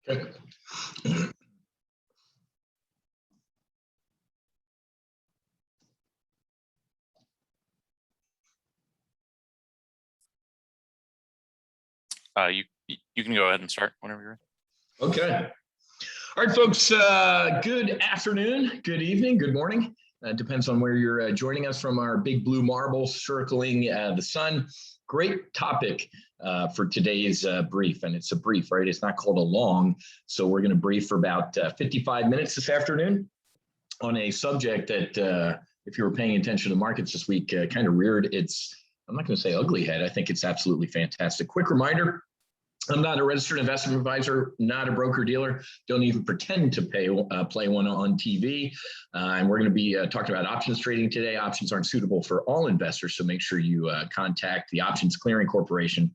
Okay. You can go ahead and start whenever you're ready. Okay. All right, folks. Good afternoon, good evening, good morning. Depends on where you're joining us from. Our big blue marble circling the sun. Great topic for today's brief, and it's a brief, right? It's not called a long, so we're going to brief for about 55 minutes this afternoon on a subject that, if you were paying attention to markets this week, kind of reared its, I'm not going to say ugly head. I think it's absolutely fantastic. Quick reminder. I'm not a registered investment advisor, not a broker dealer, don't even pretend to play one on TV. And we're going to be talking about options trading today. Options aren't suitable for all investors, so make sure you contact the Options Clearing Corporation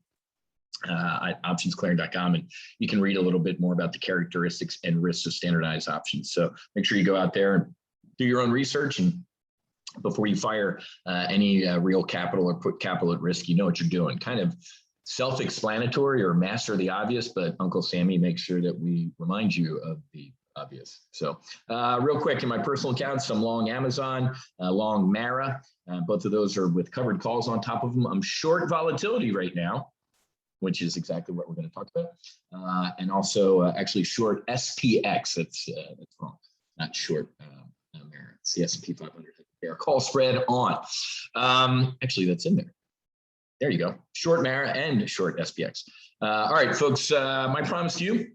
at optionsclearing.com, and you can read a little bit more about the characteristics and risks of standardized options. So make sure you go out there and do your own research, and before you fire any real capital or put capital at risk, you know what you're doing. Kind of self-explanatory or master the obvious, but Uncle Sammy makes sure that we remind you of the obvious. So real quick, in my personal accounts, I'm long Amazon, long Mara. Both of those are with covered calls on top of them. I'm short volatility right now, which is exactly what we're going to talk about. And also actually short SPX. That's wrong. Not short Mara. It's the S&P 500. Their call spread on. Actually, that's in there. There you go. Short Mara and short SPX. All right, folks, my promise to you,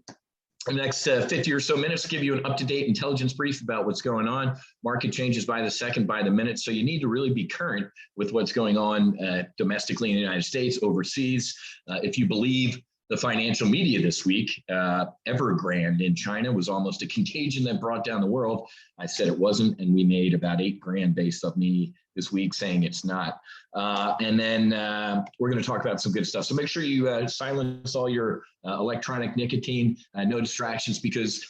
in the next 50 or so minutes, to give you an up-to-date intelligence brief about what's going on. Market changes by the second, by the minute, so you need to really be current with what's going on domestically in the United States, overseas. If you believe the financial media this week, Evergrande in China was almost a contagion that brought down the world. I said it wasn't, and we made about $8 grand based off me this week saying it's not. And then we're going to talk about some good stuff. So make sure you silence all your electronic nicotine, no distractions, because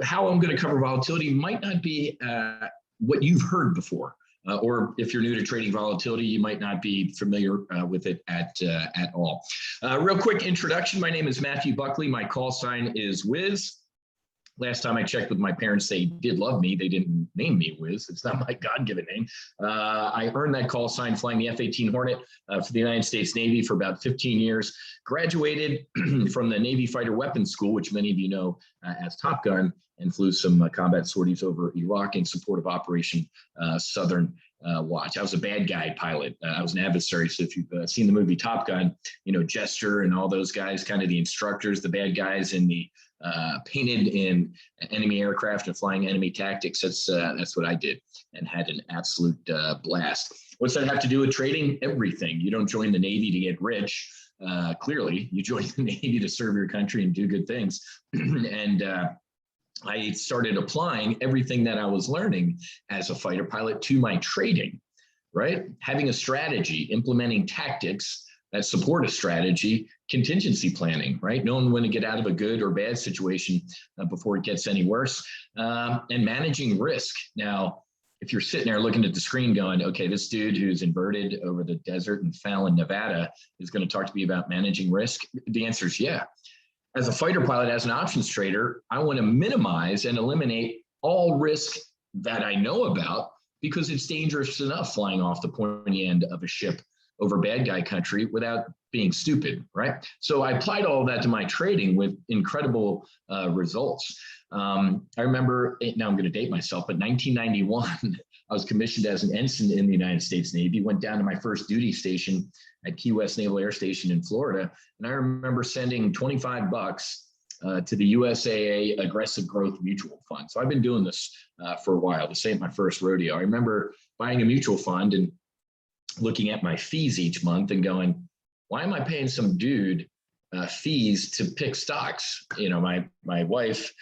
how I'm going to cover volatility might not be what you've heard before. Or if you're new to trading volatility, you might not be familiar with it at all. Real quick introduction. My name is Matthew Buckley. My call sign is Whiz. Last time I checked with my parents, they did love me. They didn't name me Whiz. It's not my God-given name. I earned that call sign flying the F-18 Hornet for the United States Navy for about 15 years. Graduated from the Navy Fighter Weapons School, which many of you know as Top Gun, and flew some combat sorties over Iraq in support of Operation Southern Watch. I was a bad guy pilot. I was an adversary. So if you've seen the movie Top Gun, you know, Jester and all those guys, kind of the instructors, the bad guys in the painted in enemy aircraft and flying enemy tactics. That's what I did and had an absolute blast. What's that have to do with trading? Everything. You don't join the Navy to get rich. Clearly, you join the Navy to serve your country and do good things. And I started applying everything that I was learning as a fighter pilot to my trading, right? Having a strategy, implementing tactics that support a strategy, contingency planning, right? Knowing when to get out of a good or bad situation before it gets any worse, and managing risk. Now, if you're sitting there looking at the screen going, okay, this dude who's inverted over the desert in Fallon, Nevada is going to talk to me about managing risk, the answer is yeah. As a fighter pilot, as an options trader, I want to minimize and eliminate all risk that I know about because it's dangerous enough flying off the pointy end of a ship over bad guy country without being stupid, right? So I applied all of that to my trading with incredible results. I remember, now I'm going to date myself, but 1991, I was commissioned as an ensign in the United States Navy, went down to my first duty station at Key West Naval Air Station in Florida. And I remember sending 25 bucks to the USAA Aggressive Growth Mutual Fund. So I've been doing this for a while. This ain't my first rodeo. I remember buying a mutual fund and looking at my fees each month and going, why am I paying some dude fees to pick stocks? You know, my wife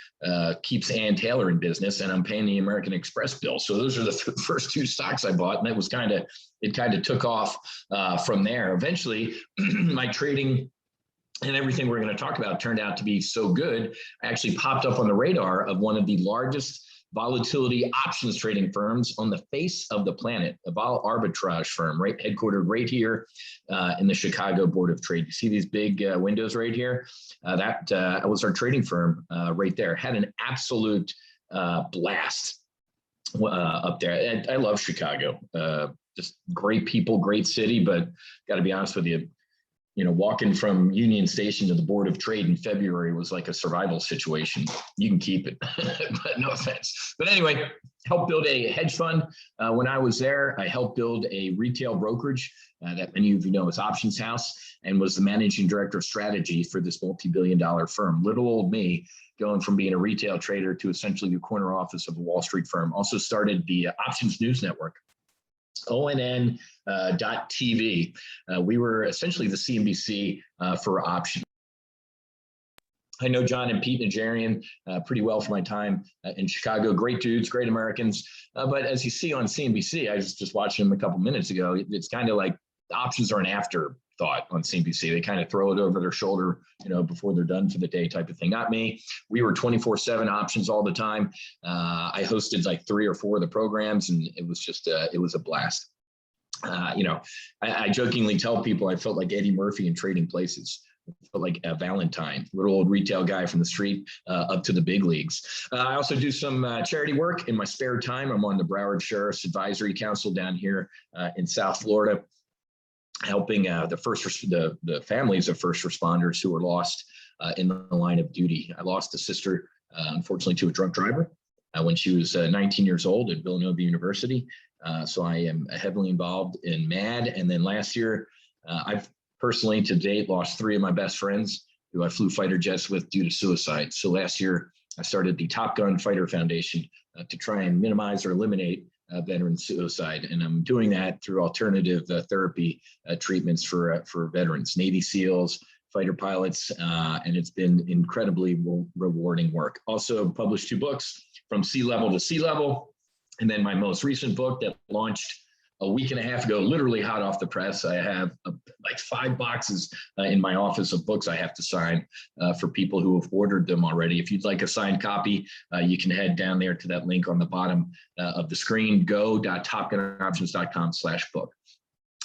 keeps Ann Taylor in business, and I'm paying the American Express bill. So those are the first two stocks I bought, and it kind of took off from there. Eventually, my trading and everything we're going to talk about turned out to be so good. I actually popped up on the radar of one of the largest volatility options trading firms on the face of the planet, a vol arbitrage firm, right, headquartered right here in the Chicago Board of Trade. You see these big windows right here? That was our trading firm right there. Had an absolute blast up there. I love Chicago. Just great people, great city, but got to be honest with you, walking from Union Station to the Board of Trade in February was like a survival situation. You can keep it, but no offense. But anyway, helped build a hedge fund. When I was there, I helped build a retail brokerage that many of you know is Options House, and was the managing director of strategy for this multi-billion-dollar firm. Little old me, going from being a retail trader to essentially the corner office of a Wall Street firm. Also started the Options News Network, ONN.TV. We were essentially the CNBC for options. I know John and Pete Najarian pretty well from my time in Chicago. Great dudes, great Americans. But as you see on CNBC, I was just watching them a couple minutes ago. It's kind of like the options are an afterthought on CNBC. They kind of throw it over their shoulder, before they're done for the day type of thing. Not me. We were 24/7 options all the time. I hosted like 3 or 4 of the programs, and it was just, it was a blast. I jokingly tell people I felt like Eddie Murphy in Trading Places. I felt like a Valentine, little old retail guy from the street up to the big leagues. I also do some charity work in my spare time. I'm on the Broward Sheriff's Advisory Council down here in South Florida, helping the families of first responders who were lost in the line of duty. I lost a sister, unfortunately, to a drunk driver when she was 19 years old at Villanova University. So I am heavily involved in MAD. And then last year, I've personally to date lost 3 of my best friends who I flew fighter jets with due to suicide. So last year, I started the Top Gun Fighter Foundation to try and minimize or eliminate veteran suicide. And I'm doing that through alternative therapy treatments for veterans, Navy SEALs, fighter pilots, and it's been incredibly rewarding work. Also published 2 books, From Sea Level to Sea Level, and then my most recent book that launched a week and a half ago, literally hot off the press. I have like 5 boxes in my office of books I have to sign for people who have ordered them already. If you'd like a signed copy, you can head down there to that link on the bottom of the screen, go.topgunoptions.com/book.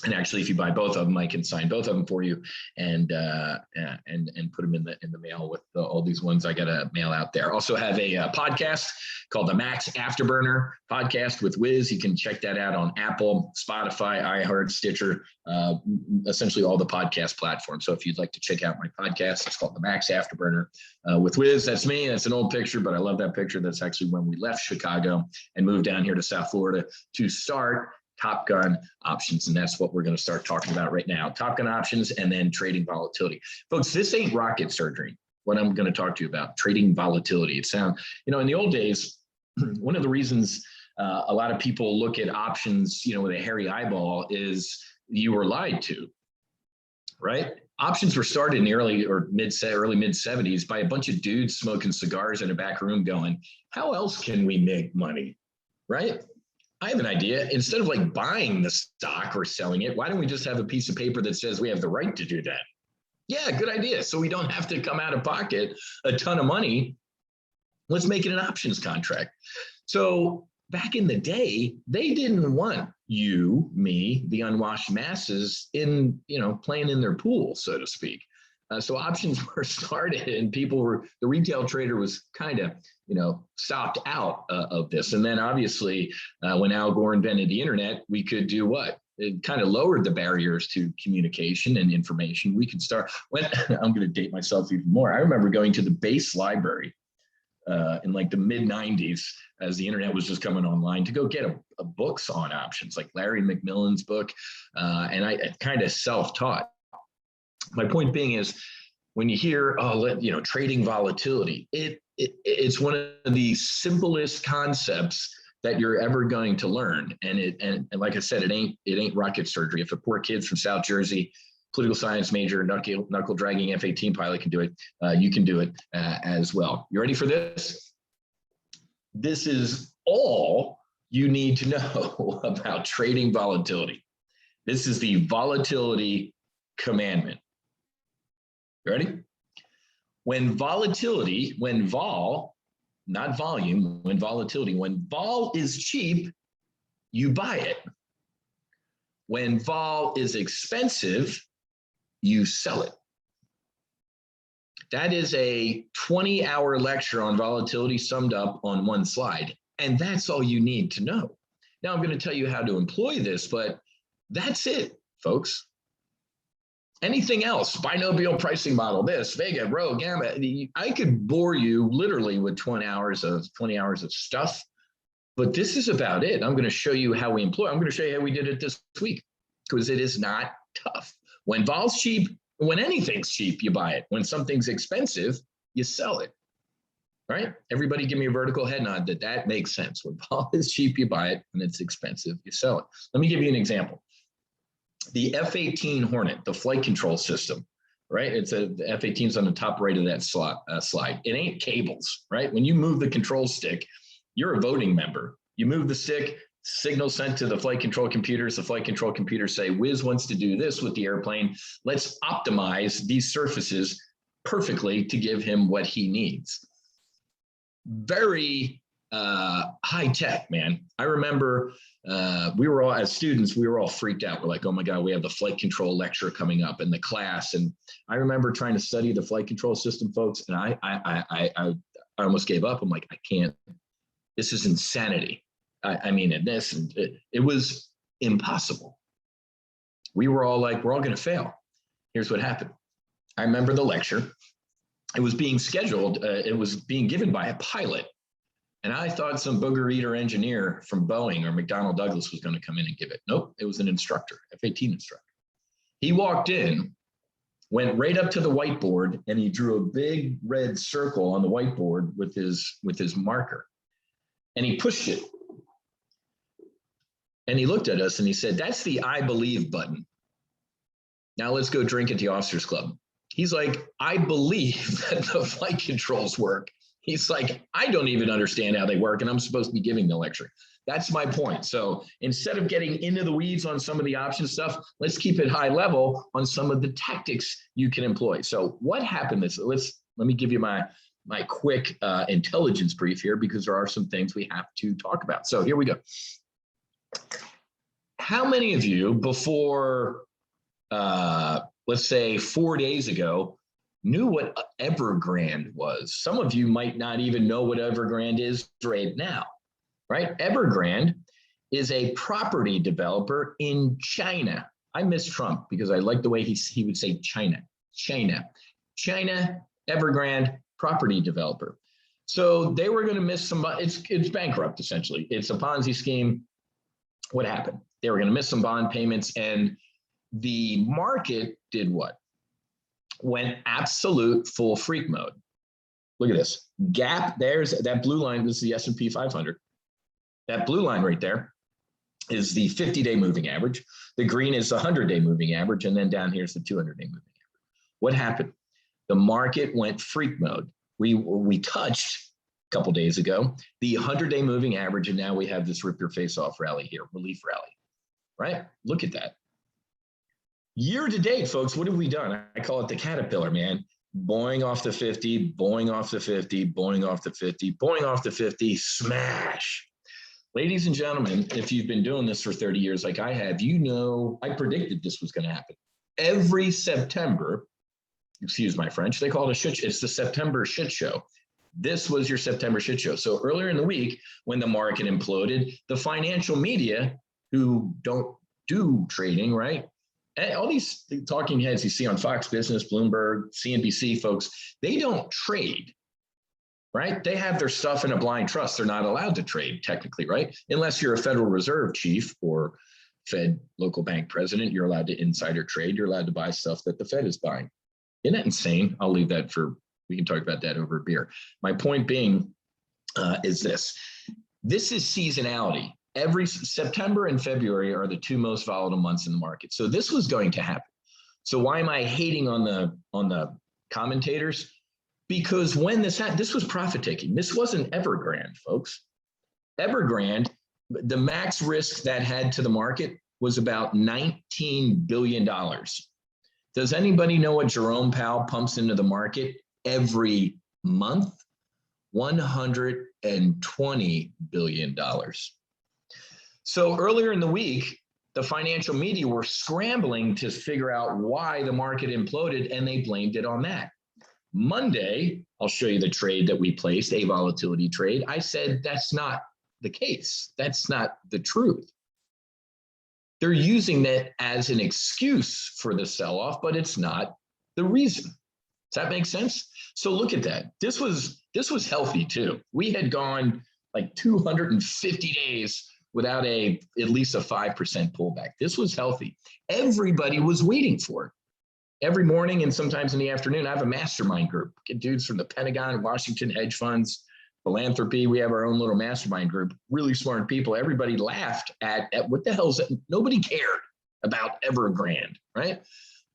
And actually, if you buy both of them, I can sign both of them for you and put them in the mail with all these ones I got to mail out there. Also have a podcast called the Max Afterburner podcast with Whiz. You can check that out on Apple, Spotify, iHeart, Stitcher, essentially all the podcast platforms. So if you'd like to check out my podcast, it's called the Max Afterburner with Whiz. That's me. That's an old picture, but I love that picture. That's actually when we left Chicago and moved down here to South Florida to start Top Gun Options. And that's what we're going to start talking about right now. Top Gun Options and then trading volatility. Folks, this ain't rocket surgery, what I'm going to talk to you about, trading volatility. It sounds, in the old days, one of the reasons a lot of people look at options, with a hairy eyeball is you were lied to, right? Options were started in the early mid 70s by a bunch of dudes smoking cigars in a back room going, how else can we make money, right? I have an idea. Instead of like buying the stock or selling it, why don't we just have a piece of paper that says we have the right to do that? Yeah, good idea. So we don't have to come out of pocket a ton of money. Let's make it an options contract. So back in the day, they didn't want you, me, the unwashed masses in, playing in their pool, so to speak. So options were started and the retail trader was kind of, stopped out of this. And then obviously when Al Gore invented the internet, we could do what? It kind of lowered the barriers to communication and information. We could start, I'm going to date myself even more. I remember going to the Base Library in like the mid 90s as the internet was just coming online to go get a books on options, like Larry McMillan's book. And I kind of self-taught. My point being is when you hear, trading volatility, it's one of the simplest concepts that you're ever going to learn. And like I said, it ain't rocket surgery. If a poor kid from South Jersey, political science major, knuckle dragging F-18 pilot can do it, you can do it as well. You ready for this? This is all you need to know about trading volatility. This is the volatility commandment. You ready? When vol not volume, when volatility. When vol is cheap, you buy it. When vol is expensive, you sell it. That is a 20-hour lecture on volatility summed up on one slide. And that's all you need to know. Now I'm going to tell you how to employ this, but that's it, folks. Anything else, binomial pricing model, this, Vega, Rho, Gamma, I could bore you literally with 20 hours of stuff, but this is about it. I'm going to show you how we employ. I'm going to show you how we did it this week, because it is not tough. When vol's cheap, when anything's cheap, you buy it. When something's expensive, you sell it. Right? Everybody give me a vertical head nod that makes sense. When vol is cheap, you buy it. When it's expensive, you sell it. Let me give you an example. The F-18 Hornet, the flight control system, right? The F-18 is on the top right of that slide. It ain't cables, right? When you move the control stick, you're a voting member. You move the stick, signal sent to the flight control computers. The flight control computers say, Whiz wants to do this with the airplane. Let's optimize these surfaces perfectly to give him what he needs. Very high tech, man. I remember we were all, as students, we were all freaked out. We're like, oh my God, we have the flight control lecture coming up in the class. And I remember trying to study the flight control system, folks, and I almost gave up. I'm like, I can't, this is insanity. I mean, it was impossible. We were all like, we're all going to fail. Here's what happened. I remember the lecture. It was being scheduled. It was being given by a pilot. And I thought some booger eater engineer from Boeing or McDonnell Douglas was going to come in and give it. Nope, it was an instructor, F-18 instructor. He walked in, went right up to the whiteboard, and he drew a big red circle on the whiteboard with his marker. And he pushed it. And he looked at us and he said, that's the I believe button. Now let's go drink at the officers club. He's like, I believe that the flight controls work. He's like, I don't even understand how they work, and I'm supposed to be giving the lecture. That's my point. So instead of getting into the weeds on some of the option stuff, let's keep it high level on some of the tactics you can employ. So what happened is, let me give you my quick intelligence brief here, because there are some things we have to talk about. So here we go. How many of you before, let's say 4 days ago, knew what Evergrande was? Some of you might not even know what Evergrande is right now, right? Evergrande is a property developer in China. I miss Trump because I like the way he would say China, Evergrande property developer. So they were going to miss some, it's bankrupt essentially. It's a Ponzi scheme. What happened? They were going to miss some bond payments, and the market did what? Went absolute full freak mode. Look at this gap. There's that blue line. This is the S&P 500. That blue line right there is the 50-day moving average. The green is the 100-day moving average. And then down here is the 200-day moving average. What happened? The market went freak mode. We touched a couple days ago the 100-day moving average, and now we have this rip your face off rally here, relief rally, right? Look at that. Year to date, folks, what have we done? I call it the caterpillar, man. Boing off the 50, boing off the 50, boing off the 50, boing off the 50, smash. Ladies and gentlemen, if you've been doing this for 30 years like I have, you know I predicted this was going to happen. Every September, excuse my French, they call it a shit show. It's the September shit show. This was your September shit show. So earlier in the week, when the market imploded, the financial media, who don't do trading, right? And all these talking heads you see on Fox Business, Bloomberg, CNBC, folks, they don't trade, right? They have their stuff in a blind trust. They're not allowed to trade technically, right? Unless you're a Federal Reserve chief or Fed local bank president, you're allowed to insider trade. You're allowed to buy stuff that the Fed is buying. Isn't that insane? I'll leave that we can talk about that over a beer. My point being is this. This is seasonality. Every September and February are the two most volatile months in the market. So this was going to happen. So why am I hating on the commentators? Because when this happened, this was profit taking. This wasn't Evergrande, folks. Evergrande, the max risk that had to the market was about $19 billion. Does anybody know what Jerome Powell pumps into the market every month? $120 billion. So earlier in the week, the financial media were scrambling to figure out why the market imploded, and they blamed it on that. Monday, I'll show you the trade that we placed, a volatility trade. I said that's not the case. That's not the truth. They're using that as an excuse for the sell-off, but it's not the reason. Does that make sense? So look at that. This was healthy too. We had gone like 250 days without at least a 5% pullback. This was healthy. Everybody was waiting for it. Every morning and sometimes in the afternoon, I have a mastermind group. Get dudes from the Pentagon, Washington hedge funds, philanthropy. We have our own little mastermind group. Really smart people. Everybody laughed at what the hell is that? Nobody cared about Evergrande, right?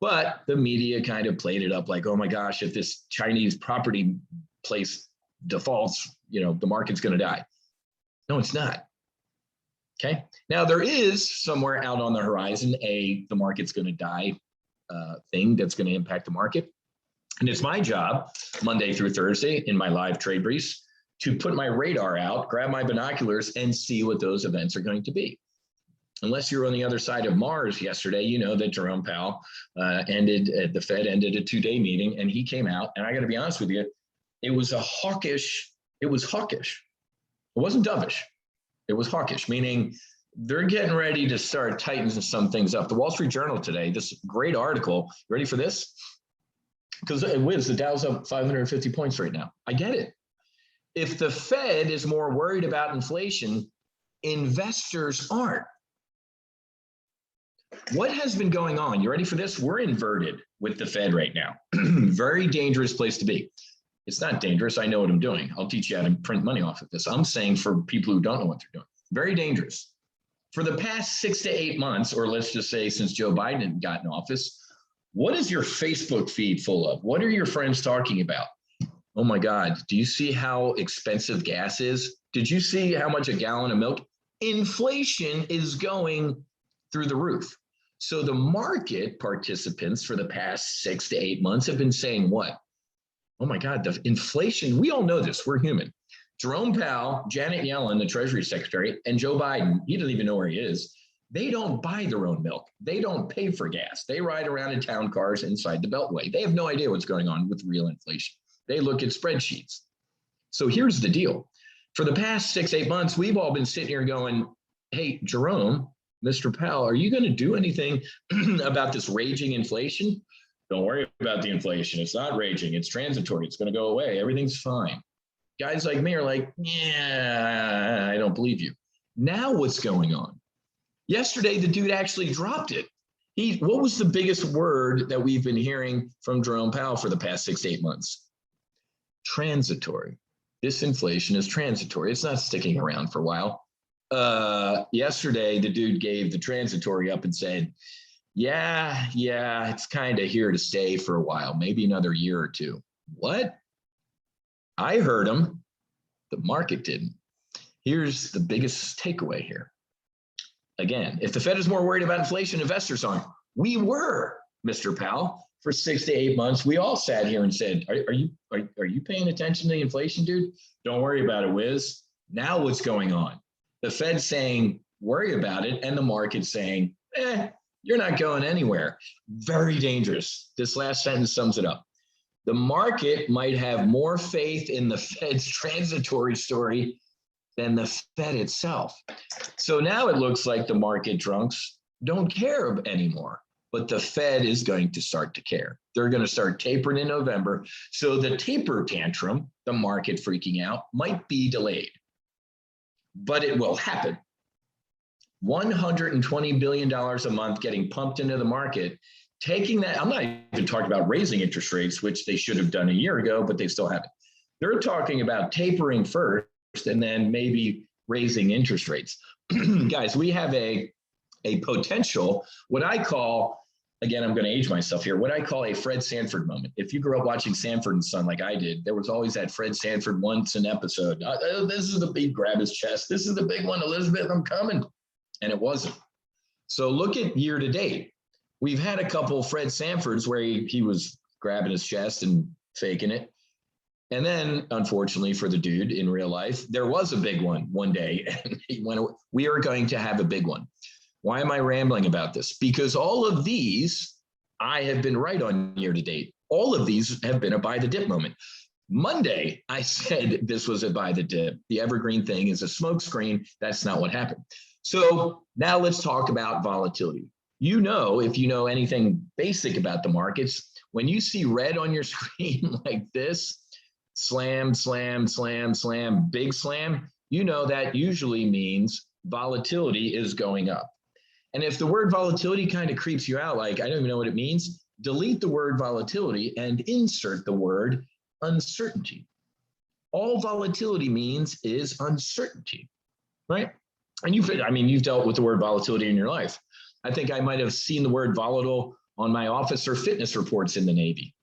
But the media kind of played it up like, oh my gosh, if this Chinese property place defaults, the market's going to die. No, it's not. Okay. Now there is somewhere out on the horizon the market's going to die thing that's going to impact the market. And it's my job Monday through Thursday in my live trade briefs to put my radar out, grab my binoculars, and see what those events are going to be. Unless you're on the other side of Mars yesterday, you know that Jerome Powell the Fed ended a 2-day meeting, and he came out, and I got to be honest with you, it was hawkish. It wasn't dovish. It was hawkish, meaning they're getting ready to start tightening some things up. The Wall Street Journal today, this great article, ready for this? Because Whiz, the Dow's up 550 points right now. I get it. If the Fed is more worried about inflation, investors aren't. What has been going on? You ready for this? We're inverted with the Fed right now. Very dangerous place to be. It's not dangerous. I know what I'm doing. I'll teach you how to print money off of this. I'm saying for people who don't know what they're doing, very dangerous. For the past 6 to 8 months, or let's just say since Joe Biden got in office, what is your Facebook feed full of? What are your friends talking about? Oh my God, do you see how expensive gas is? Did you see how much a gallon of milk? Inflation is going through the roof. So the market participants for the past 6 to 8 months have been saying what? Oh my God, the inflation, we all know this, we're human. Jerome Powell, Janet Yellen, the Treasury Secretary, and Joe Biden, he doesn't even know where he is. They don't buy their own milk. They don't pay for gas. They ride around in town cars inside the Beltway. They have no idea what's going on with real inflation. They look at spreadsheets. So here's the deal. For the past 6, 8 months, we've all been sitting here going, hey, Jerome, Mr. Powell, are you going to do anything about this raging inflation? Don't worry about the inflation. It's not raging. It's transitory. It's going to go away. Everything's fine. Guys like me are like, yeah, I don't believe you. Now what's going on? Yesterday, the dude actually dropped it. What was the biggest word that we've been hearing from Jerome Powell for the past 6 to 8 months? Transitory. This inflation is transitory. It's not sticking around for a while. Yesterday, the dude gave the transitory up and said, yeah, it's kind of here to stay for a while, maybe another year or two. What? I heard him. The market didn't. Here's the biggest takeaway here. Again, if the Fed is more worried about inflation, investors aren't. We were, Mr. Powell, for 6 to 8 months. We all sat here and said, are you paying attention to the inflation, dude? Don't worry about it, Whiz. Now what's going on? The Fed's saying, worry about it, and the market's saying, you're not going anywhere. Very dangerous. This last sentence sums it up. The market might have more faith in the Fed's transitory story than the Fed itself. So now it looks like the market drunks don't care anymore, but the Fed is going to start to care. They're going to start tapering in November. So the taper tantrum, the market freaking out, might be delayed, but it will happen. $120 billion a month getting pumped into the market, taking that, I'm not even talking about raising interest rates, which they should have done a year ago, but they still haven't. They're talking about tapering first and then maybe raising interest rates. Guys, we have a potential, what I call, again, I'm going to age myself here, what I call a Fred Sanford moment. If you grew up watching Sanford and Son like I did, there was always that Fred Sanford once an episode. This is the big, grab his chest. This is the big one, Elizabeth, I'm coming. And it wasn't. So look at year to date. We've had a couple Fred Sanfords where he was grabbing his chest and faking it. And then, unfortunately for the dude in real life, there was a big one day, and he went, we are going to have a big one. Why am I rambling about this? Because all of these, I have been right on year to date. All of these have been a buy the dip moment. Monday, I said this was a buy the dip. The evergreen thing is a smoke screen. That's not what happened. So now let's talk about volatility. You know, if you know anything basic about the markets, when you see red on your screen like this, slam, slam, slam, slam, big slam, you know that usually means volatility is going up. And if the word volatility kind of creeps you out, like I don't even know what it means, delete the word volatility and insert the word uncertainty. All volatility means is uncertainty, right? And you've dealt with the word volatility in your life. I think I might have seen the word volatile on my officer fitness reports in the Navy.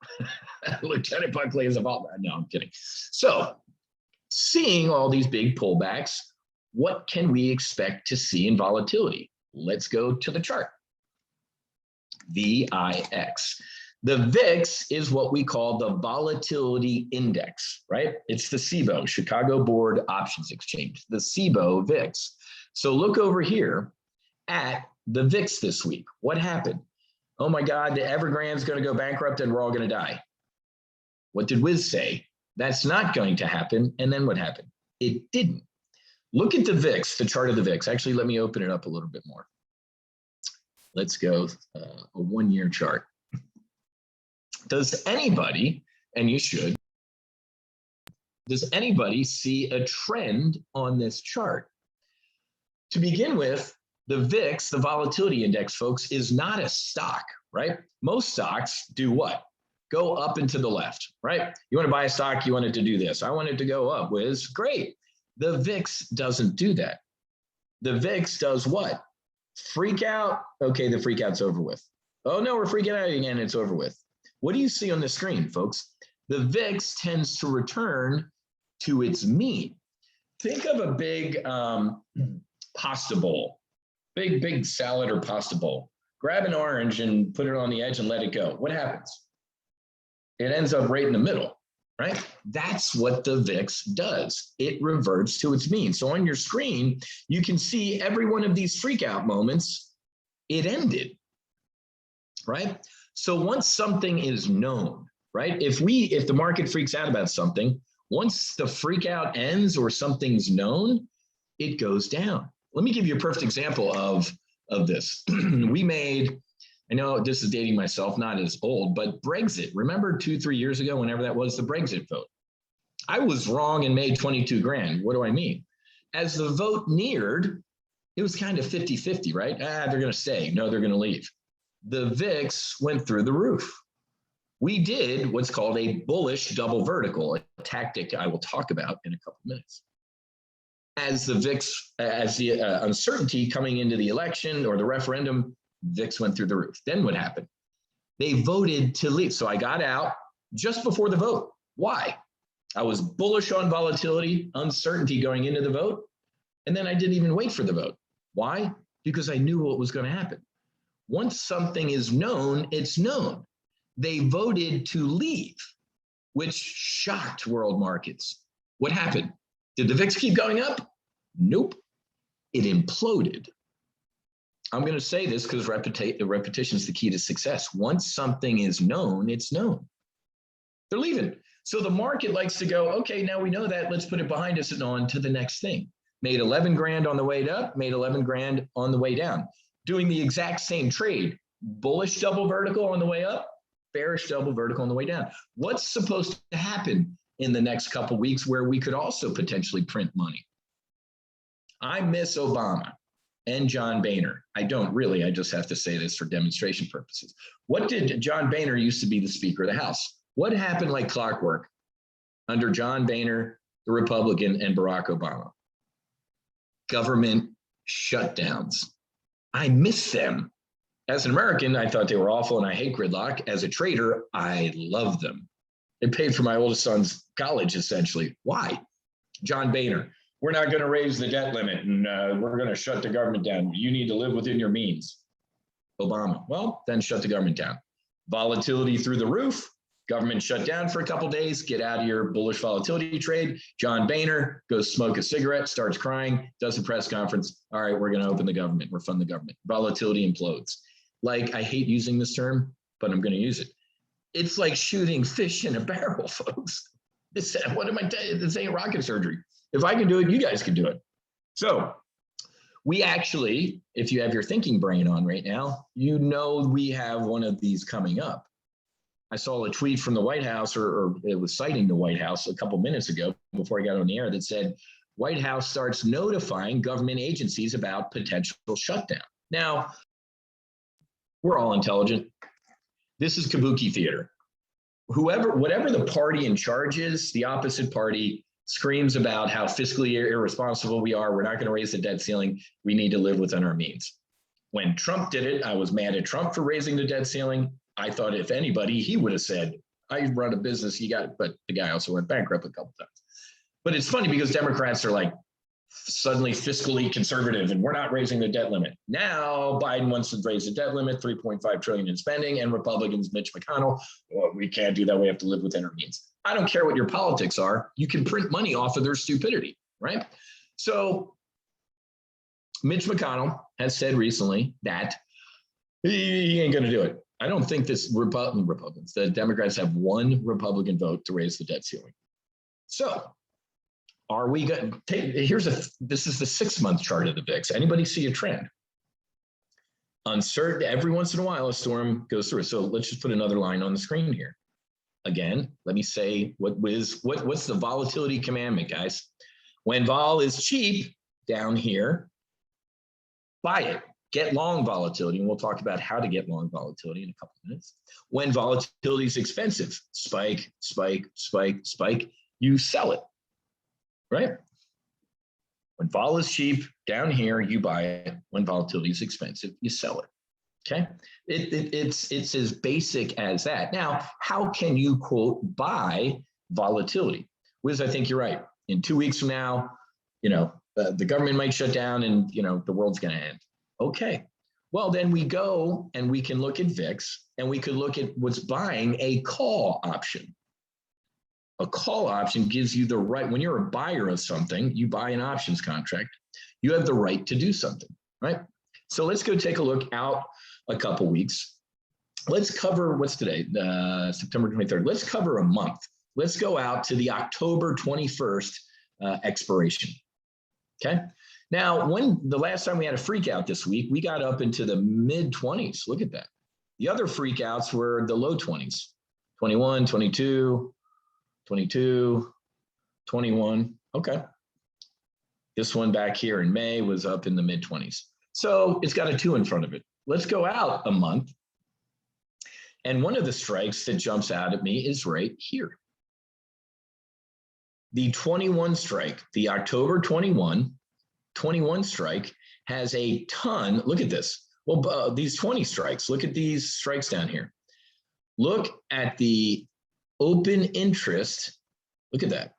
Lieutenant Buckley is a volatile. No, I'm kidding. So seeing all these big pullbacks, what can we expect to see in volatility? Let's go to the chart. VIX. The VIX is what we call the volatility index, right? It's the SIBO, Chicago Board Options Exchange, the SIBO VIX. So look over here at the VIX this week. What happened? Oh my God, the Evergrande's going to go bankrupt and we're all going to die. What did Whiz say? That's not going to happen. And then what happened? It didn't. Look at the VIX, the chart of the VIX. Actually, let me open it up a little bit more. Let's go a 1 year chart. Does anybody, and you should, does anybody see a trend on this chart? To begin with, the VIX, the volatility index, folks, is not a stock, right? Most stocks do what? Go up and to the left, right? You want to buy a stock, you want it to do this. I want it to go up, Whiz. Great. The VIX doesn't do that. The VIX does what? Freak out. Okay, the freak out's over with. Oh no, we're freaking out again. It's over with. What do you see on the screen, folks? The VIX tends to return to its mean. Think of a big pasta bowl, big salad or pasta bowl. Grab an orange and put it on the edge and let it go. What happens? It ends up right in the middle, right? That's what the VIX does. It reverts to its mean. So on your screen, you can see every one of these freak out moments, it ended, right? So once something is known, right? If the market freaks out about something, once the freak out ends or something's known, it goes down. Let me give you a perfect example of this. We made, I know this is dating myself, not as old, but Brexit. Remember 2-3 years ago, whenever that was, the Brexit vote? I was wrong and made 22 grand. What do I mean? As the vote neared, it was kind of 50-50, right? They're going to stay. No, they're going to leave. The VIX went through the roof. We did what's called a bullish double vertical, a tactic I will talk about in a couple of minutes. As the VIX, as the uncertainty coming into the election or the referendum, VIX went through the roof. Then what happened? They voted to leave. So I got out just before the vote. Why? I was bullish on volatility, uncertainty going into the vote, and then I didn't even wait for the vote. Why? Because I knew what was going to happen. Once something is known, it's known. They voted to leave, which shocked world markets. What happened? Did the VIX keep going up? Nope. It imploded. I'm going to say this because repetition is the key to success. Once something is known, it's known. They're leaving. So the market likes to go, okay, now we know that, let's put it behind us and on to the next thing. Made 11 grand on the way up, made 11 grand on the way down. Doing the exact same trade, bullish double vertical on the way up, bearish double vertical on the way down. What's supposed to happen in the next couple of weeks where we could also potentially print money? I miss Obama and John Boehner. I don't really, I just have to say this for demonstration purposes. What did John Boehner used to be the Speaker of the House? What happened like clockwork under John Boehner, the Republican, and Barack Obama? Government shutdowns. I miss them. As an American, I thought they were awful and I hate gridlock. As a trader, I love them. It paid for my oldest son's college, essentially. Why? John Boehner, we're not going to raise the debt limit and we're going to shut the government down. You need to live within your means. Obama, well, then shut the government down. Volatility through the roof. Government shut down for a couple days, get out of your bullish volatility trade. John Boehner goes smoke a cigarette, starts crying, does a press conference. All right, we're going to open the government. We're funding the government. Volatility implodes. Like, I hate using this term, but I'm going to use it. It's like shooting fish in a barrel, folks. What am I telling you? This ain't rocket surgery. If I can do it, you guys can do it. So we actually, if you have your thinking brain on right now, you know we have one of these coming up. I saw a tweet from the White House, or it was citing the White House a couple minutes ago before I got on the air, that said, White House starts notifying government agencies about potential shutdown. Now, we're all intelligent. This is kabuki theater. Whatever the party in charge is, the opposite party screams about how fiscally irresponsible we are. We're not going to raise the debt ceiling. We need to live within our means. When Trump did it, I was mad at Trump for raising the debt ceiling. I thought if anybody, he would have said, I run a business, but the guy also went bankrupt a couple times. But it's funny because Democrats are like suddenly fiscally conservative and we're not raising the debt limit. Now Biden wants to raise the debt limit, 3.5 trillion in spending, and Republicans, Mitch McConnell, well, we can't do that. We have to live within our means. I don't care what your politics are. You can print money off of their stupidity, right? So Mitch McConnell has said recently that he ain't going to do it. I don't think Republicans, the Democrats have one Republican vote to raise the debt ceiling. So are we going to take, this is the 6-month chart of the VIX. Anybody see a trend? Uncertain, every once in a while, a storm goes through. So let's just put another line on the screen here. Again, let me say what's the volatility commandment, guys? When vol is cheap down here, buy it. Get long volatility, and we'll talk about how to get long volatility in a couple of minutes. When volatility is expensive, spike, spike, spike, spike, you sell it, right? When vol is cheap, down here, you buy it. When volatility is expensive, you sell it, okay? It's as basic as that. Now, how can you, quote, buy volatility? Whiz, I think you're right. In 2 weeks from now, the government might shut down and, the world's going to end. Okay, well, then we go and we can look at VIX and we could look at what's buying a call option. A call option gives you the right, when you're a buyer of something, you buy an options contract, you have the right to do something, right? So let's go take a look out a couple weeks. Let's cover, what's today, September 23rd. Let's cover a month. Let's go out to the October 21st expiration, okay? Now, when the last time we had a freak out this week, we got up into the mid 20s. Look at that. The other freak outs were the low 20s, 21, 22, 22, 21. Okay. This one back here in May was up in the mid 20s. So it's got a 2 in front of it. Let's go out a month. And one of the strikes that jumps out at me is right here. The 21 strike, the October 21 strike has a ton. Look at this. Well, these 20 strikes, look at these strikes down here. Look at the open interest. Look at that.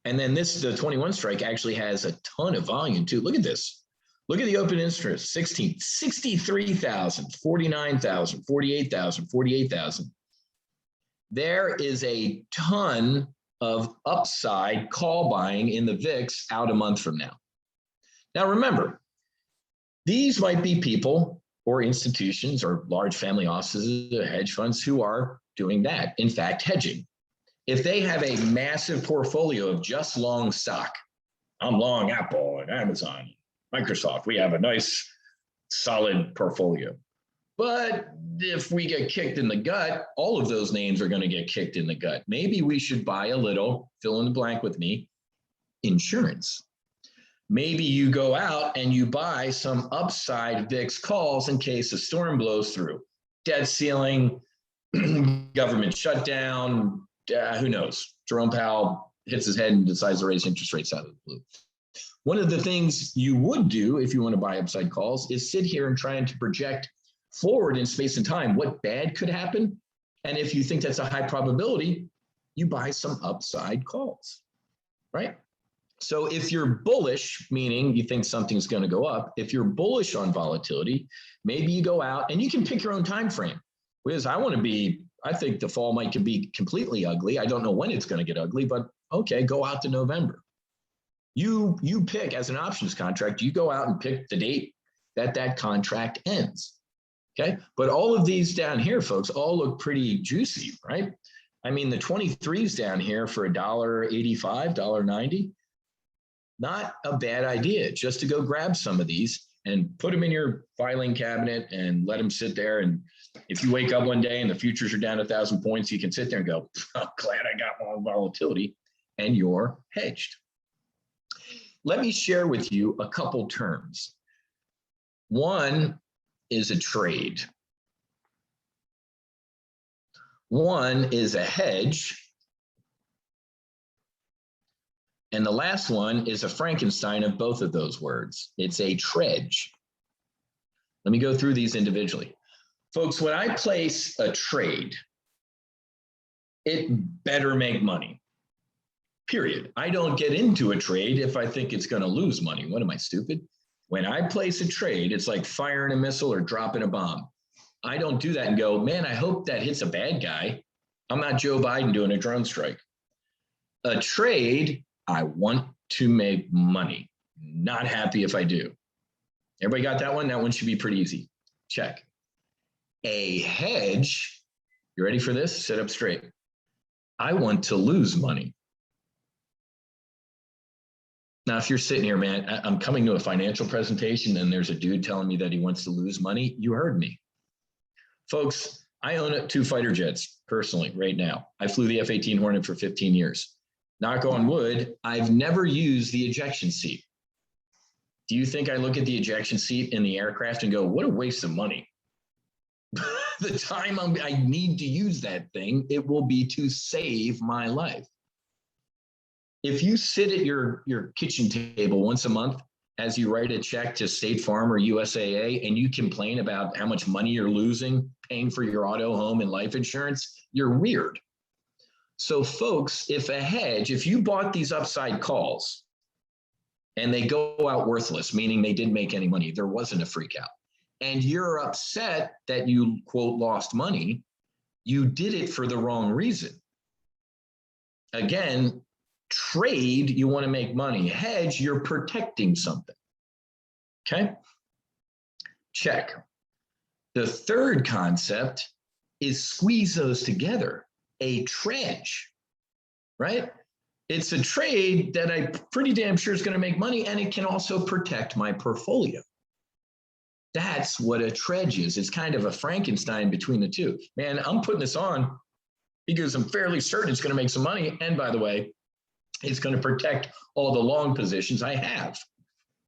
And then the 21 strike actually has a ton of volume too. Look at this. Look at the open interest, 63,000, 49,000, 48,000, 48,000. There is a ton of upside call buying in the VIX out a month from now. Now, remember, these might be people or institutions or large family offices or hedge funds who are doing that. In fact, hedging. If they have a massive portfolio of just long stock, I'm long Apple and Amazon, Microsoft, we have a nice solid portfolio. But if we get kicked in the gut, all of those names are going to get kicked in the gut. Maybe we should buy a little, fill in the blank with me, insurance. Maybe you go out and you buy some upside VIX calls in case a storm blows through. Debt ceiling, government shutdown, who knows? Jerome Powell hits his head and decides to raise interest rates out of the blue. One of the things you would do if you want to buy upside calls is sit here and try to project forward in space and time what bad could happen. And if you think that's a high probability, you buy some upside calls, right? So if you're bullish, meaning you think something's going to go up, if you're bullish on volatility, maybe you go out and you can pick your own time frame. Whiz, I want to be I think the fall might be completely ugly. I don't know when it's going to get ugly, but okay, go out to November. You pick, as an options contract, you go out and pick the date that contract ends. Okay, but all of these down here, folks, all look pretty juicy, right? I mean, the 23s down here for $1.85, $1.90, not a bad idea just to go grab some of these and put them in your filing cabinet and let them sit there. And if you wake up one day and the futures are down 1,000 points, you can sit there and go, I'm glad I got more volatility, and you're hedged. Let me share with you a couple terms. One is a trade. One is a hedge. And the last one is a Frankenstein of both of those words. It's a tredge. Let me go through these individually. Folks, when I place a trade, it better make money, period. I don't get into a trade if I think it's going to lose money. What am I, stupid? When I place a trade, it's like firing a missile or dropping a bomb. I don't do that and go, man, I hope that hits a bad guy. I'm not Joe Biden doing a drone strike. A trade, I want to make money. Not happy if I do. Everybody got that one? That one should be pretty easy. Check. A hedge, you ready for this? Sit up straight. I want to lose money. Now, if you're sitting here, man, I'm coming to a financial presentation and there's a dude telling me that he wants to lose money, you heard me. Folks, I own 2 fighter jets personally right now. I flew the F-18 Hornet for 15 years. Knock on wood, I've never used the ejection seat. Do you think I look at the ejection seat in the aircraft and go, what a waste of money? The time I need to use that thing, it will be to save my life. If you sit at your kitchen table once a month as you write a check to State Farm or USAA and you complain about how much money you're losing paying for your auto, home, and life insurance, you're weird. So folks, if you bought these upside calls and they go out worthless, meaning they didn't make any money, there wasn't a freak out, and you're upset that you, quote, lost money, you did it for the wrong reason. Again, trade, you want to make money. Hedge, you're protecting something. Okay? Check. The third concept is squeeze those together. A tredge, right? It's a trade that I'm pretty damn sure is going to make money, and it can also protect my portfolio. That's what a tredge is. It's kind of a Frankenstein between the two. Man, I'm putting this on because I'm fairly certain it's going to make some money. And by the way, it's going to protect all the long positions I have.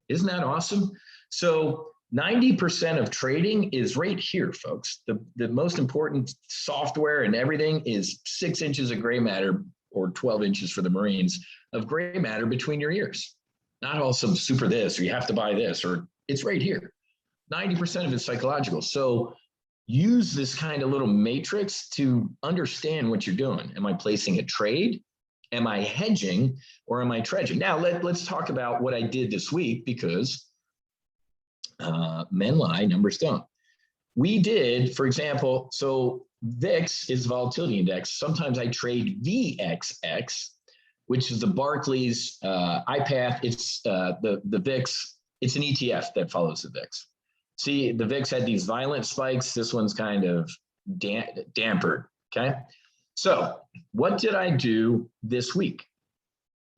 Isn't that awesome? So 90% of trading is right here, folks. The most important software and everything is 6 inches of gray matter, or 12 inches for the Marines, of gray matter between your ears. Not all some super this, or you have to buy this, or it's right here. 90% of it's psychological. So use this kind of little matrix to understand what you're doing. Am I placing a trade? Am I hedging, or am I tredging? Now let's talk about what I did this week, because men lie, numbers don't. We did, for example, so VIX is volatility index. Sometimes I trade VXX, which is the Barclays iPath. It's the VIX. It's an ETF that follows the VIX. See, the VIX had these violent spikes. This one's kind of dampered, okay? So what did I do this week?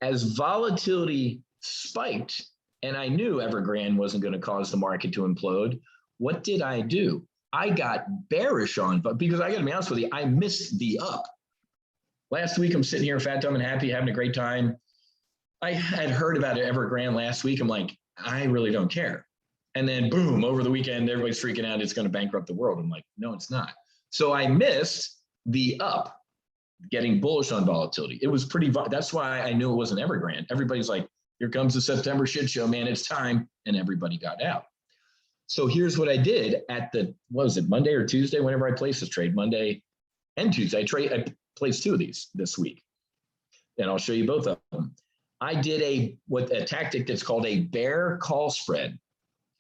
As volatility spiked, and I knew Evergrande wasn't going to cause the market to implode, what did I do? I got bearish on, but because I got to be honest with you, I missed the up. Last week, I'm sitting here fat, dumb, and happy, having a great time. I had heard about Evergrande last week. I'm like, I really don't care. And then boom, over the weekend, everybody's freaking out. It's going to bankrupt the world. I'm like, no, it's not. So I missed the up, getting bullish on volatility. It was pretty, that's why I knew it wasn't Evergrande. Everybody's like, here comes the September shit show, man, it's time. And everybody got out. So here's what I did at the, what was it, Monday or Tuesday, whenever I placed this trade, Monday and Tuesday. I placed 2 of these this week. And I'll show you both of them. I did a tactic that's called a bear call spread.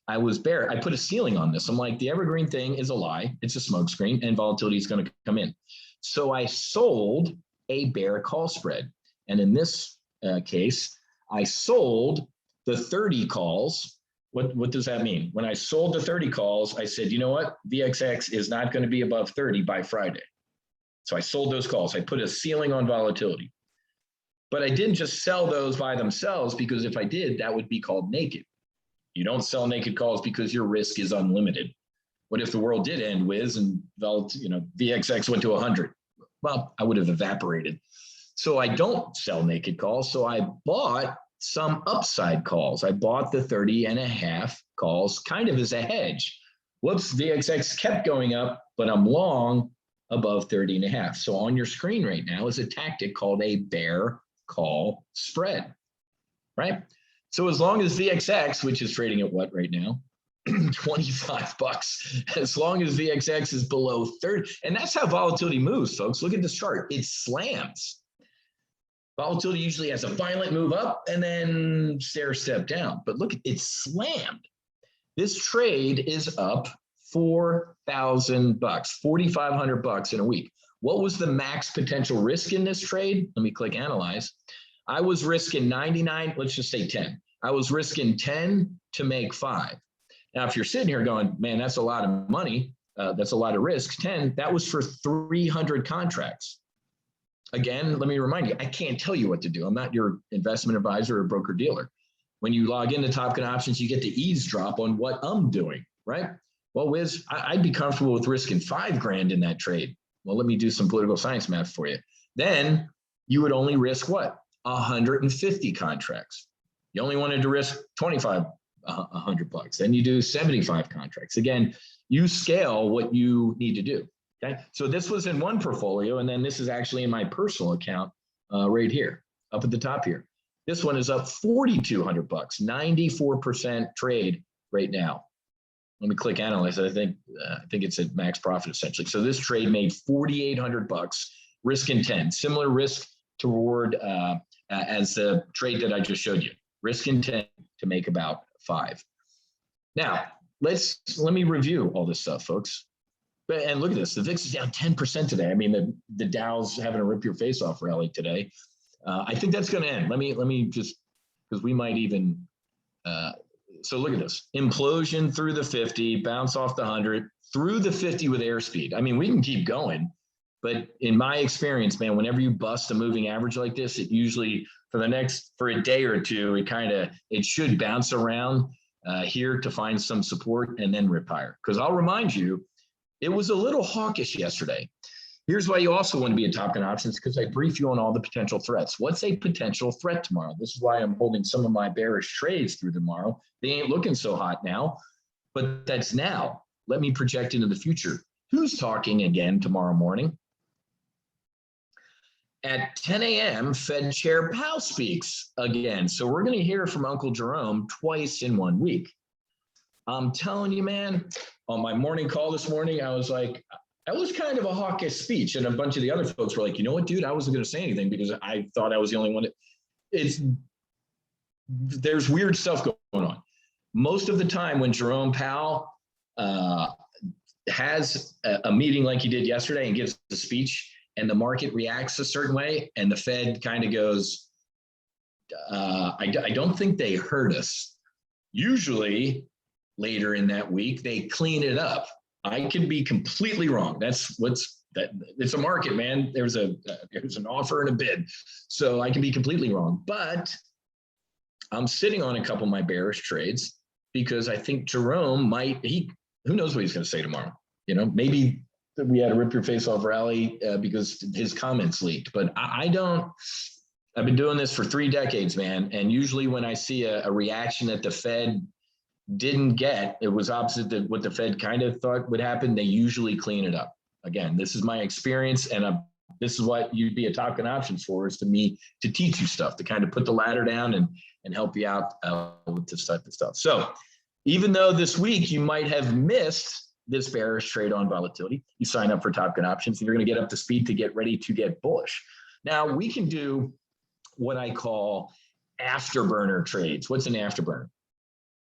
I put a ceiling on this. I'm like, the Evergrande thing is a lie. It's a smokescreen, and volatility is going to come in. So I sold a bear call spread. And in this case, I sold the 30 calls. What does that mean? When I sold the 30 calls, I said, you know what? VXX is not going to be above 30 by Friday. So I sold those calls. I put a ceiling on volatility. But I didn't just sell those by themselves, because if I did, that would be called naked. You don't sell naked calls because your risk is unlimited. What if the world did end, Whiz, and VXX went to 100? Well, I would have evaporated. So I don't sell naked calls. So I bought some upside calls. I bought the 30.5 calls kind of as a hedge. Whoops, VXX kept going up, but I'm long above 30.5. So on your screen right now is a tactic called a bear call spread, right? So as long as VXX, which is trading at what right now? $25. As long as VXX is below 30, and that's how volatility moves, folks. Look at this chart. It slams. Volatility usually has a violent move up and then stair step down. But look, it's slammed. This trade is up $4,000, $4,500 in a week. What was the max potential risk in this trade? Let me click analyze. I was risking 99, let's just say 10. I was risking 10 to make 5. Now, if you're sitting here going, man, that's a lot of money, that's a lot of risk, 10, that was for 300 contracts. Again, let me remind you, I can't tell you what to do. I'm not your investment advisor or broker dealer. When you log into Top Gun Options, you get to eavesdrop on what I'm doing, right? Well, Wiz, I'd be comfortable with risking $5,000 in that trade. Well, let me do some political science math for you. Then you would only risk what? 150 contracts. You only wanted to risk 25, $100. Then you do 75 contracts. Again, you scale what you need to do. Okay. So this was in one portfolio, and then this is actually in my personal account right here, up at the top here. This one is up $4,200, 94% trade right now. Let me click analyze. I think it's at max profit essentially. So this trade made $4,800, risk in 10. Similar risk to reward as the trade that I just showed you. Risk in 10 to make about 5. Now let me review all this stuff, folks. And look at this. The VIX is down 10% today. I mean, the Dow's having a rip your face off rally today. I think that's going to end. Let me just, because we might even. So look at this. Implosion through the 50, bounce off the 100, through the 50 with airspeed. I mean, we can keep going, but in my experience, man, whenever you bust a moving average like this, it usually for a day or two, it should bounce around here to find some support and then rip higher. Because I'll remind you, it was a little hawkish yesterday. Here's why you also want to be a Top Gun Options, because I brief you on all the potential threats. What's a potential threat tomorrow? This is why I'm holding some of my bearish trades through tomorrow. They ain't looking so hot now, but that's now. Let me project into the future. Who's talking again tomorrow morning? At 10 a.m., Fed Chair Powell speaks again. So we're going to hear from Uncle Jerome twice in 1 week. I'm telling you, man, on my morning call this morning, I was like, that was kind of a hawkish speech. And a bunch of the other folks were like, you know what, dude, I wasn't going to say anything because I thought I was the only one. There's weird stuff going on. Most of the time when Jerome Powell has a meeting like he did yesterday and gives a speech and the market reacts a certain way and the Fed kind of goes, I don't think they heard us. Usually later in that week, they clean it up. I can be completely wrong. It's a market, man. There's an offer and a bid. So I can be completely wrong, but I'm sitting on a couple of my bearish trades because I think Jerome who knows what he's going to say tomorrow? You know, maybe we had a rip your face off rally because his comments leaked, but I've been doing this for 3 decades, man. And usually when I see a reaction that the Fed didn't get, it was opposite to what the Fed kind of thought would happen. They usually clean it up. Again, this is my experience, and this is what you'd be a Top Gun Options for, is to teach you stuff, to kind of put the ladder down and help you out with this type of stuff. So even though this week you might have missed this bearish trade on volatility, you sign up for Top Gun Options and you're going to get up to speed to get ready to get bullish. Now we can do what I call afterburner trades. What's an afterburner?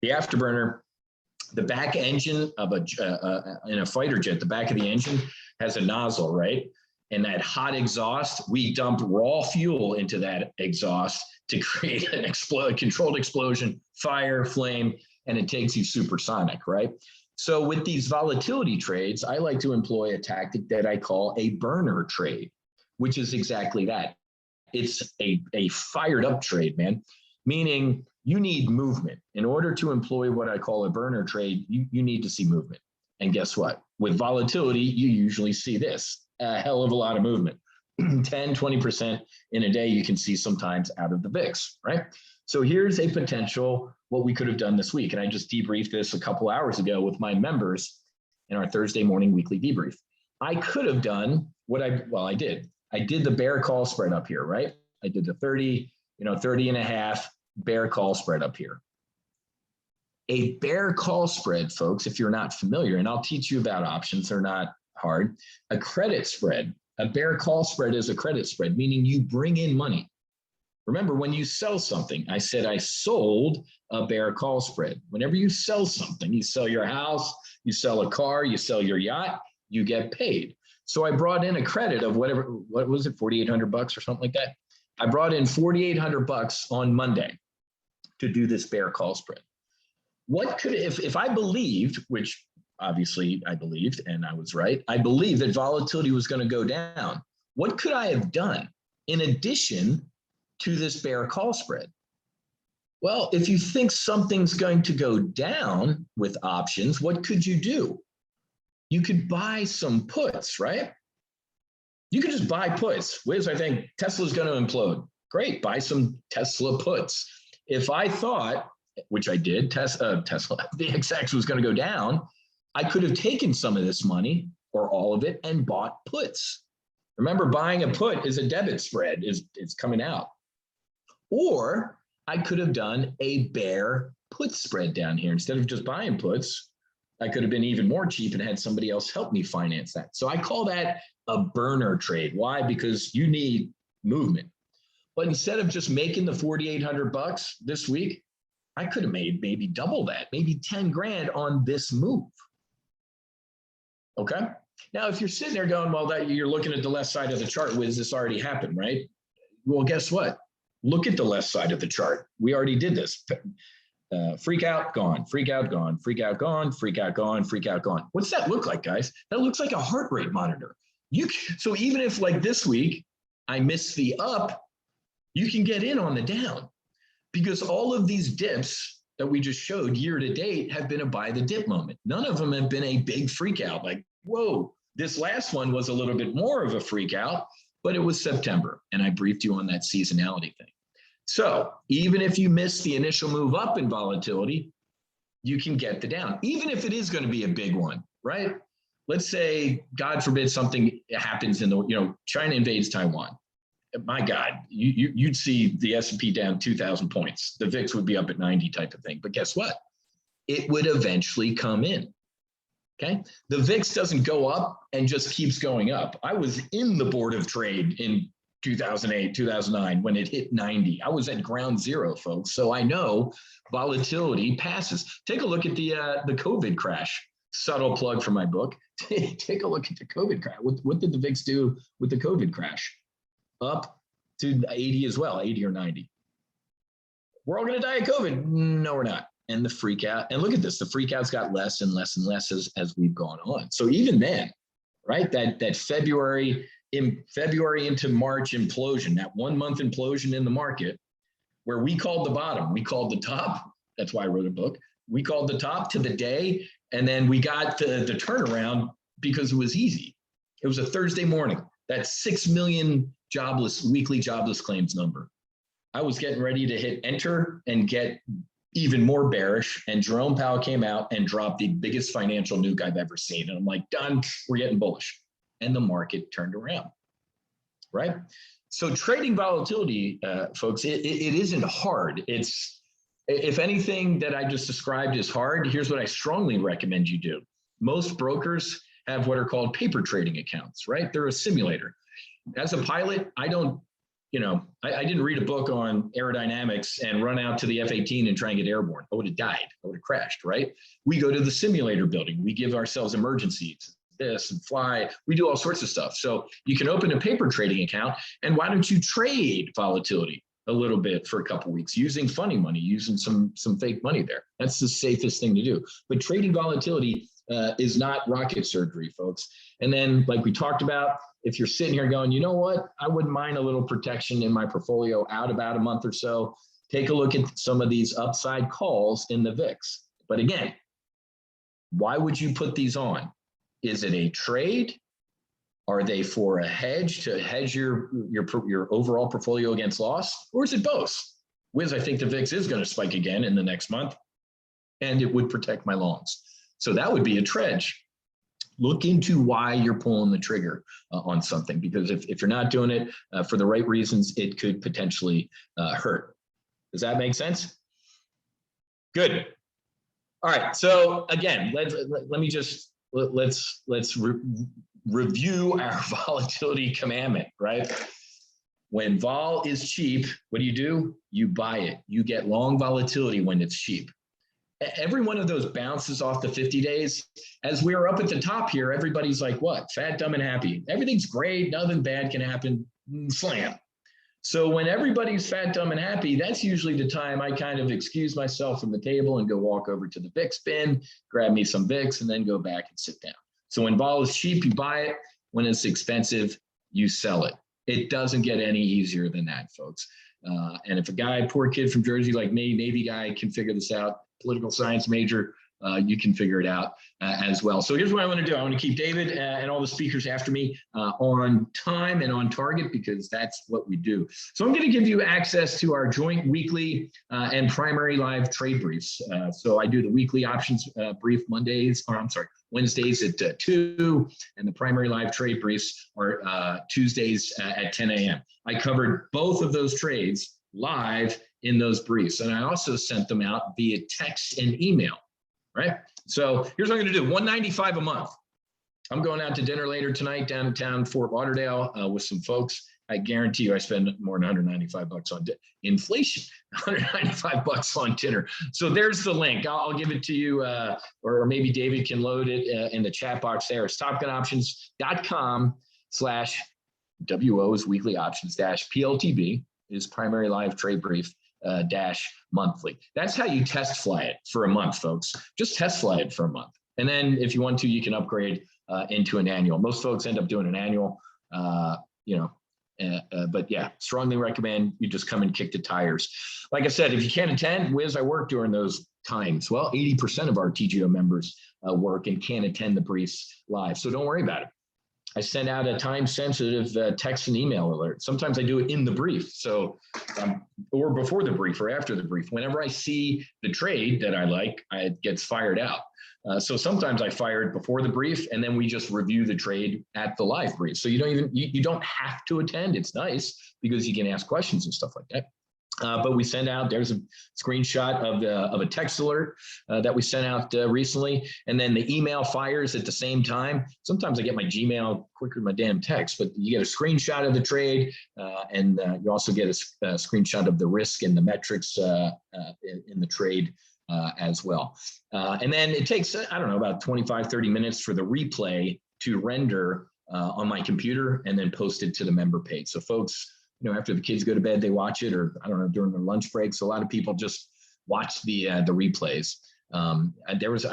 The afterburner, the back engine of in a fighter jet, the back of the engine has a nozzle, right? And that hot exhaust, we dump raw fuel into that exhaust to create an controlled explosion, fire, flame, and it takes you supersonic, right? So with these volatility trades, I like to employ a tactic that I call a burner trade, which is exactly that. It's a fired up trade, man, meaning you need movement. In order to employ what I call a burner trade, you need to see movement. And guess what? With volatility, you usually see this, a hell of a lot of movement. 10, 20% in a day, you can see sometimes out of the VIX, right? So here's a potential what we could have done this week. And I just debriefed this a couple hours ago with my members in our Thursday morning weekly debrief. I could have done what I did. I did the bear call spread up here, right? I did the 30, 30 and a half bear call spread up here. A bear call spread, folks, if you're not familiar, and I'll teach you about options, they're not hard. A credit spread, a bear call spread is a credit spread, meaning you bring in money. Remember, when you sell something, I said I sold a bear call spread. Whenever you sell something, you sell your house, you sell a car, you sell your yacht, you get paid. So I brought in a credit of what was it, $4,800 or something like that? I brought in $4,800 on Monday to do this bear call spread. What could, if I believed, which obviously I believed, and I was right, I believed that volatility was going to go down. What could I have done in addition to this bear call spread? Well, if you think something's going to go down with options, what could you do? You could buy some puts, right? You could just buy puts. Whiz, I think Tesla's going to implode. Great, buy some Tesla puts. If I thought, which I did, Tesla, the XX was going to go down, I could have taken some of this money or all of it and bought puts. Remember, buying a put is a debit spread, it's coming out. Or I could have done a bear put spread down here. Instead of just buying puts, I could have been even more cheap and had somebody else help me finance that. So I call that a burner trade. Why? Because you need movement. But instead of just making the $4,800 this week, I could have made maybe double that, maybe 10 grand on this move. Okay. Now, if you're sitting there going, well, that you're looking at the left side of the chart, Whiz, this already happened, right? Well, guess what? Look at the left side of the chart. We already did this. Freak out, gone, freak out, gone, freak out, gone, freak out, gone, freak out, gone. What's that look like, guys? That looks like a heart rate monitor. So even if like this week, I missed the up, you can get in on the down because all of these dips that we just showed year to date have been a buy the dip moment. None of them have been a big freak out like, whoa, this last one was a little bit more of a freak out, but it was September and I briefed you on that seasonality thing. So even if you miss the initial move up in volatility, you can get the down, even if it is going to be a big one, right? Let's say, God forbid, something happens in the, China invades Taiwan. My God, you'd see the S&P down 2,000 points. The VIX would be up at 90 type of thing. But guess what? It would eventually come in. Okay. The VIX doesn't go up and just keeps going up. I was in the board of trade in 2008, 2009, when it hit 90. I was at ground zero, folks. So I know volatility passes. Take a look at the COVID crash. Subtle plug for my book. Take a look at the COVID crash. What did the VIX do with the COVID crash? Up to 80 as well, 80 or 90. We're all going to die of COVID. No, we're not. And the freak out, and look at this, the freak outs got less and less and less as we've gone on. So even then, right, that February into March implosion, that 1 month implosion in the market, where we called the bottom, we called the top. That's why I wrote a book. We called the top to the day, and then we got the turnaround because it was easy. It was a Thursday morning. That 6 million weekly jobless claims number. I was getting ready to hit enter and get even more bearish, and Jerome Powell came out and dropped the biggest financial nuke I've ever seen. And I'm like, done, we're getting bullish. And the market turned around, right? So trading volatility, folks, it isn't hard. It's, if anything that I just described is hard, here's what I strongly recommend you do. Most brokers have what are called paper trading accounts, right? They're a simulator. As a pilot, I don't, I didn't read a book on aerodynamics and run out to the F-18 and try and get airborne. I would have died. I would have crashed, right? We go to the simulator building. We give ourselves emergencies. this and fly. We do all sorts of stuff. So you can open a paper trading account, and why don't you trade volatility a little bit for a couple of weeks using funny money, using some fake money there. That's the safest thing to do. But trading volatility is not rocket surgery, folks. And then, like we talked about, if you're sitting here going, you know what, I wouldn't mind a little protection in my portfolio out about a month or so, take a look at some of these upside calls in the VIX. But again, why would you put these on? Is it a trade? Are they for a hedge to hedge your overall portfolio against loss? Or is it both? Whiz, I think the VIX is going to spike again in the next month, and it would protect my longs. So that would be a trade. Look into why you're pulling the trigger on something, because if you're not doing it for the right reasons, it could potentially hurt. Does that make sense? Good. All right. So again, let's review our volatility commandment, right? When vol is cheap, what do? You buy it. You get long volatility when it's cheap. Every one of those bounces off the 50 days. As we are up at the top here, everybody's like, what? Fat, dumb, and happy. Everything's great. Nothing bad can happen. Slam. So when everybody's fat, dumb, and happy, that's usually the time I kind of excuse myself from the table and go walk over to the VIX bin, grab me some VIX, and then go back and sit down. So when vol is cheap, you buy it. When it's expensive, you sell it. It doesn't get any easier than that, folks. And if a guy, poor kid from Jersey like me, Navy guy, can figure this out, political science major, you can figure it out as well. So here's what I want to do. I want to keep David and all the speakers after me on time and on target, because that's what we do. So I'm going to give you access to our joint weekly and primary live trade briefs. So I do the weekly options brief Wednesdays at 2, and the primary live trade briefs are Tuesdays at 10 a.m. I covered both of those trades live in those briefs, and I also sent them out via text and email. Right. So here's what I'm going to do. $195 a month. I'm going out to dinner later tonight downtown Fort Lauderdale with some folks. I guarantee you I spend more than $195 on inflation, $195 on dinner. So there's the link. I'll give it to you, or maybe David can load it in the chat box there. It's topgunoptions.com/WO's weekly options -PLTB is primary live trade brief -monthly. That's how you test fly it for a month, folks. Just test fly it for a month. And then if you want to, you can upgrade into an annual. Most folks end up doing an annual, but yeah, strongly recommend you just come and kick the tires. Like I said, if you can't attend, Whiz, I work during those times. Well, 80% of our TGO members work and can't attend the briefs live. So don't worry about it. I send out a time-sensitive text and email alert. Sometimes I do it in the brief, so or before the brief or after the brief. Whenever I see the trade that I like, it gets fired out. So sometimes I fire it before the brief, and then we just review the trade at the live brief. So you don't have to attend. It's nice because you can ask questions and stuff like that. But we send out, there's a screenshot of a text alert that we sent out recently, and then the email fires at the same time. Sometimes I get my Gmail quicker than my damn text, but you get a screenshot of the trade, and you also get a screenshot of the risk and the metrics in the trade as well. And then it takes, I don't know, about 25, 30 minutes for the replay to render on my computer and then post it to the member page. So folks, after the kids go to bed, they watch it, or I don't know, during their lunch breaks. A lot of people just watch the replays. I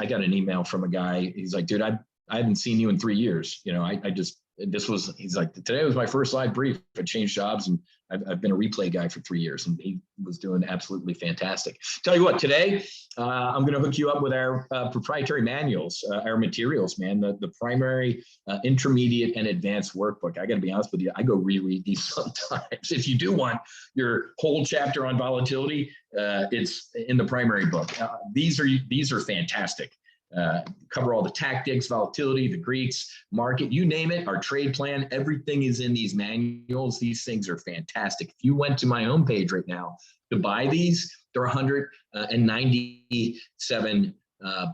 got an email from a guy. He's like, dude, I haven't seen you in 3 years. He's like, today was my first live brief. I changed jobs, and I've been a replay guy for 3 years, and he was doing absolutely fantastic. Tell you what, today I'm going to hook you up with our proprietary manuals, our materials, man, the primary, intermediate, and advanced workbook. I got to be honest with you, I go reread these sometimes. If you do want your whole chapter on volatility, it's in the primary book. These are fantastic. Cover all the tactics, volatility, the Greeks, market, you name it, our trade plan, everything is in these manuals. These things are fantastic. If you went to my homepage right now to buy these, they're $197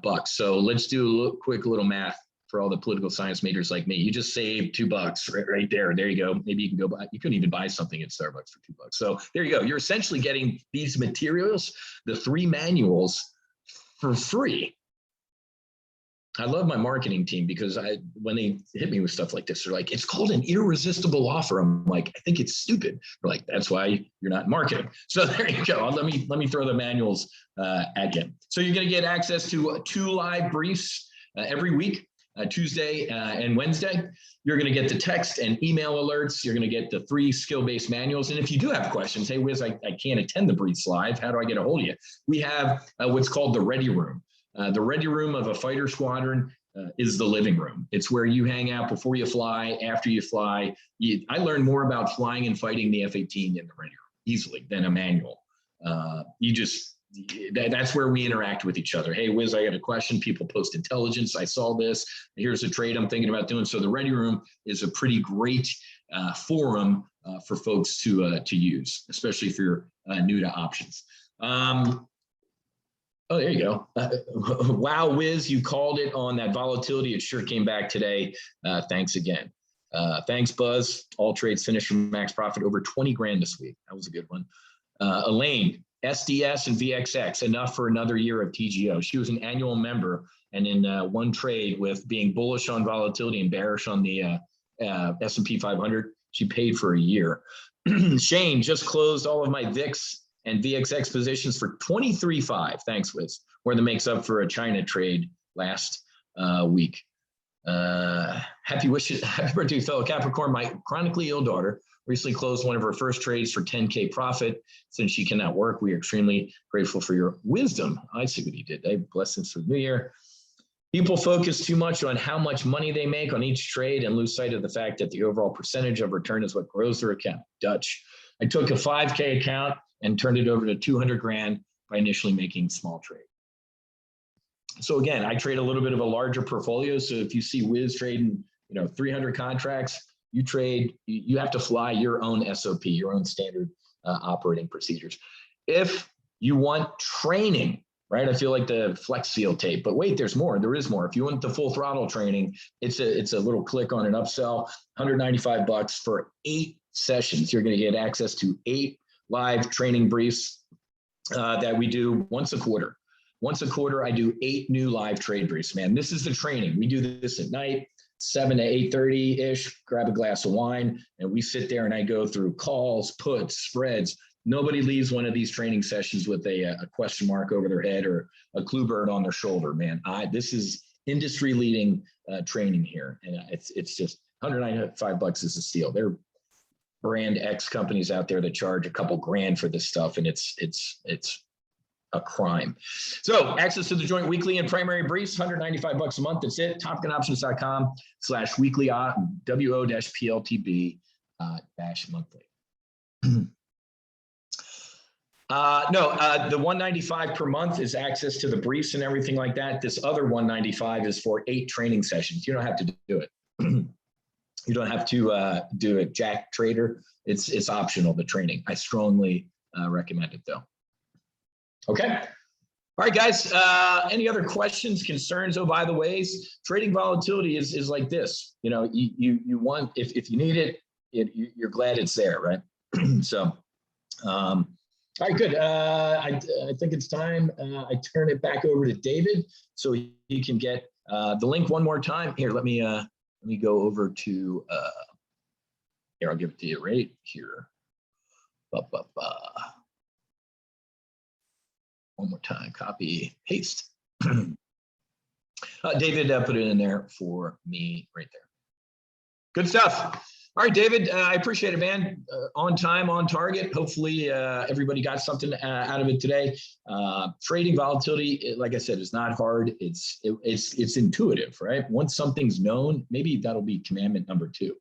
bucks. So let's do a quick little math for all the political science majors like me. You just saved $2 right there. There you go. Maybe you can go buy, you couldn't even buy something at Starbucks for $2. So there you go. You're essentially getting these materials, the 3 manuals, for free. I love my marketing team because when they hit me with stuff like this, they're like, it's called an irresistible offer. I'm like, I think it's stupid. They're like, that's why you're not in marketing. So there you go. Let me throw the manuals at you. So you're going to get access to 2 live briefs every week, Tuesday and Wednesday. You're going to get the text and email alerts. You're going to get the 3 skill-based manuals. And if you do have questions, hey, Whiz, I can't attend the briefs live. How do I get a hold of you? We have what's called the Ready Room. The ready room of a fighter squadron is the living room. It's where you hang out before you fly, after you fly. I learned more about flying and fighting the F-18 in the ready room easily than a manual. That's where we interact with each other. Hey, Whiz, I got a question. People post intelligence. I saw this. Here's a trade I'm thinking about doing. So the ready room is a pretty great forum for folks to use, especially if you're new to options. Oh, there you go. Wow, Whiz, you called it on that volatility. It sure came back today. Thanks again. Thanks, Buzz. All trades finished from max profit over 20 grand this week. That was a good one. Elaine, SDS and VXX, enough for another year of TGO. She was an annual member, and in one trade with being bullish on volatility and bearish on the S&P 500, she paid for a year. Shane just closed all of my VIX and VXX positions for 23.5. Thanks, Whiz. More than makes up for a China trade last week. Happy birthday, fellow Capricorn. My chronically ill daughter recently closed one of her first trades for 10K profit. Since she cannot work, we are extremely grateful for your wisdom. I see what he did. Blessings for the new year. People focus too much on how much money they make on each trade and lose sight of the fact that the overall percentage of return is what grows their account. Dutch. I took a 5K account and turned it over to 200 grand by initially making small trade. So again, I trade a little bit of a larger portfolio. So if you see Whiz trading, 300 contracts, you have to fly your own SOP, your own standard operating procedures. If you want training, right? I feel like the Flex Seal tape, but wait, there's more. There is more. If you want the full throttle training, it's a little click on an upsell, $195 for 8 sessions. You're going to get access to 8 live training briefs that we do once a quarter. Once a quarter, I do 8 new live trade briefs, man. This is the training. We do this at night, 7 to 8:30-ish, grab a glass of wine, and we sit there and I go through calls, puts, spreads. Nobody leaves one of these training sessions with a question mark over their head or a clue bird on their shoulder, man. This is industry-leading training here, and it's just $195 is a steal. There are brand X companies out there that charge a couple grand for this stuff, and it's a crime. So access to the joint weekly and primary briefs, $195 a month. That's it. TopGunOptions.com/weekly WO-PLTB -monthly. The $195 per month is access to the briefs and everything like that. This other $195 is for 8 training sessions. You don't have to do it. You don't have to do it, Jack Trader. It's optional, the training. I strongly recommend it though. Okay. All right, guys. Any other questions, concerns? Oh, by the ways, trading volatility is like this. You want, if you need it, you're glad it's there, right? So, all right, good. I think it's time. I turn it back over to David so he can get the link one more time. Here, let me go over to here. I'll give it to you right here. One more time, copy, paste. David put it in there for me right there. Good stuff. All right, David, I appreciate it, man. On time, on target. Hopefully everybody got something out of it today. Trading volatility, like I said, is not hard. It's intuitive, right? Once something's known, maybe that'll be commandment number 2.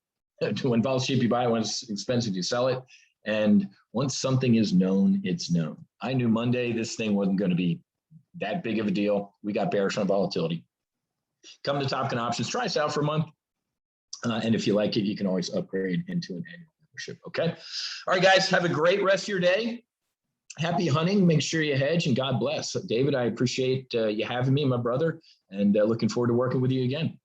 When vols cheap, you buy it. When it's expensive, you sell it. And once something is known, it's known. I knew Monday this thing wasn't going to be that big of a deal. We got bearish on volatility. Come to Top Gun Options. Try us out for a month. And if you like it, you can always upgrade into an annual membership. Okay. All right, guys, have a great rest of your day. Happy hunting. Make sure you hedge, and God bless. David, I appreciate you having me, my brother, and looking forward to working with you again.